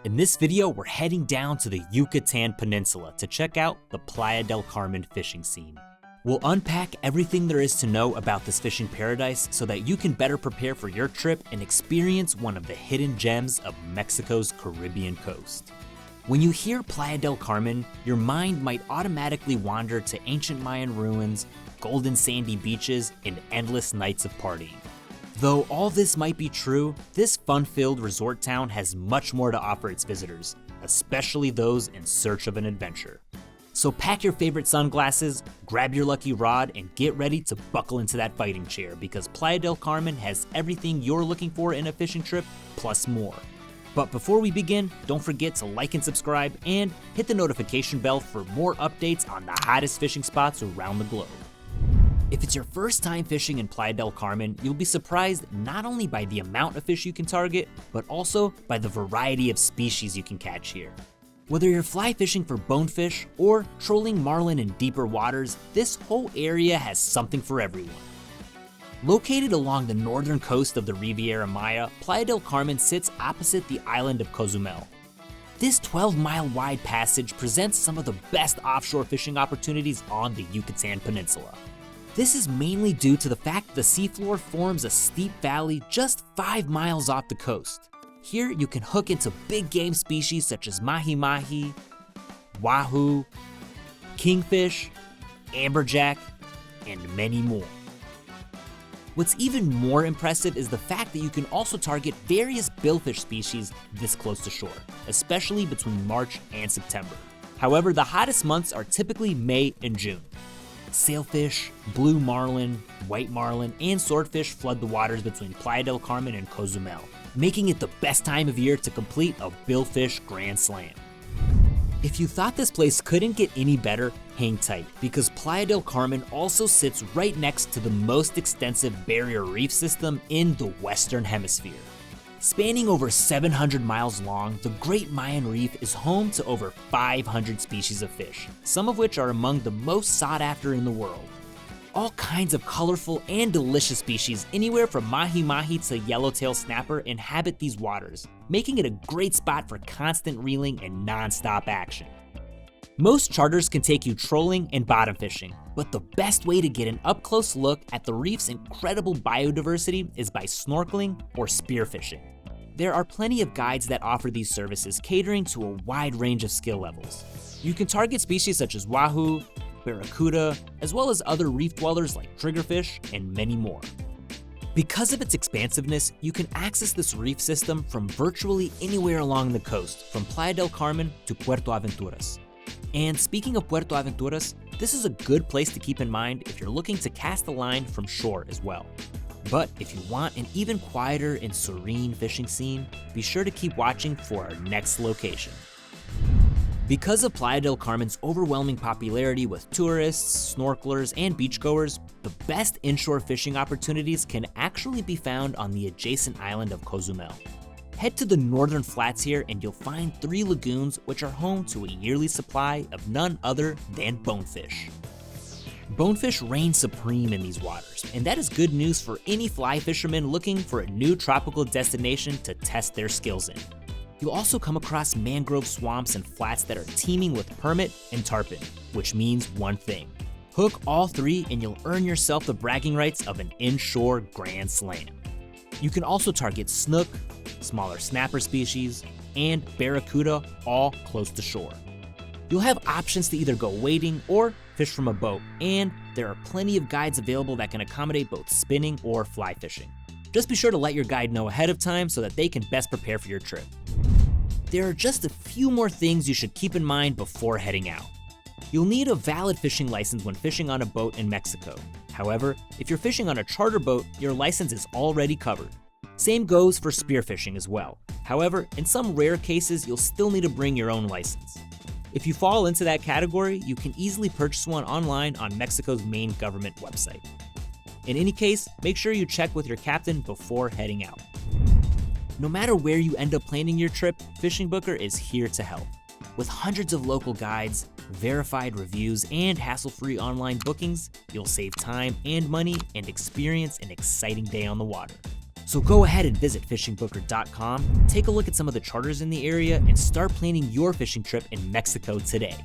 In this video, we're heading down to the Yucatan Peninsula to check out the Playa del Carmen fishing scene. We'll unpack everything there is to know about this fishing paradise so that you can better prepare for your trip and experience one of the hidden gems of Mexico's Caribbean coast. When you hear Playa del Carmen, your mind might automatically wander to ancient Mayan ruins, golden sandy beaches, and endless nights of partying. Though all this might be true, this fun-filled resort town has much more to offer its visitors, especially those in search of an adventure. So pack your favorite sunglasses, grab your lucky rod, and get ready to buckle into that fighting chair because Playa del Carmen has everything you're looking for in a fishing trip, plus more. But before we begin, don't forget to like and subscribe and hit the notification bell for more updates on the hottest fishing spots around the globe. If it's your first time fishing in Playa del Carmen, you'll be surprised not only by the amount of fish you can target, but also by the variety of species you can catch here. Whether you're fly fishing for bonefish or trolling marlin in deeper waters, this whole area has something for everyone. Located along the northern coast of the Riviera Maya, Playa del Carmen sits opposite the island of Cozumel. This 12-mile wide passage presents some of the best offshore fishing opportunities on the Yucatan Peninsula. This is mainly due to the fact that the seafloor forms a steep valley just 5 miles off the coast. Here you can hook into big game species such as mahi-mahi, wahoo, kingfish, amberjack, and many more. What's even more impressive is the fact that you can also target various billfish species this close to shore, especially between March and September. However, the hottest months are typically May and June. Sailfish, blue marlin, white marlin, and swordfish flood the waters between Playa del Carmen and Cozumel, making it the best time of year to complete a billfish grand slam. If you thought this place couldn't get any better, hang tight, because Playa del Carmen also sits right next to the most extensive barrier reef system in the Western Hemisphere. Spanning over 700 miles long, the Great Mayan Reef is home to over 500 species of fish, some of which are among the most sought after in the world. All kinds of colorful and delicious species, anywhere from mahi-mahi to yellowtail snapper, inhabit these waters, making it a great spot for constant reeling and non-stop action. Most charters can take you trolling and bottom fishing, but the best way to get an up-close look at the reef's incredible biodiversity is by snorkeling or spearfishing. There are plenty of guides that offer these services, catering to a wide range of skill levels. You can target species such as wahoo, barracuda, as well as other reef dwellers like triggerfish, and many more. Because of its expansiveness, you can access this reef system from virtually anywhere along the coast, from Playa del Carmen to Puerto Aventuras. And speaking of Puerto Aventuras, this is a good place to keep in mind if you're looking to cast a line from shore as well. But if you want an even quieter and serene fishing scene, be sure to keep watching for our next location. Because of Playa del Carmen's overwhelming popularity with tourists, snorkelers, and beachgoers, the best inshore fishing opportunities can actually be found on the adjacent island of Cozumel. Head to the northern flats here and you'll find 3 lagoons which are home to a yearly supply of none other than bonefish. Bonefish reign supreme in these waters, and that is good news for any fly fishermen looking for a new tropical destination to test their skills in. You'll also come across mangrove swamps and flats that are teeming with permit and tarpon, which means one thing: hook all 3 and you'll earn yourself the bragging rights of an inshore grand slam. You can also target snook, smaller snapper species, and barracuda, all close to shore. You'll have options to either go wading or fish from a boat, and there are plenty of guides available that can accommodate both spinning or fly fishing. Just be sure to let your guide know ahead of time so that they can best prepare for your trip. There are just a few more things you should keep in mind before heading out. You'll need a valid fishing license when fishing on a boat in Mexico. However, if you're fishing on a charter boat, your license is already covered. Same goes for spearfishing as well. However, in some rare cases, you'll still need to bring your own license. If you fall into that category, you can easily purchase one online on Mexico's main government website. In any case, make sure you check with your captain before heading out. No matter where you end up planning your trip, FishingBooker is here to help. With hundreds of local guides, verified reviews, and hassle-free online bookings, you'll save time and money and experience an exciting day on the water. So go ahead and visit FishingBooker.com, take a look at some of the charters in the area, and start planning your fishing trip in Mexico today.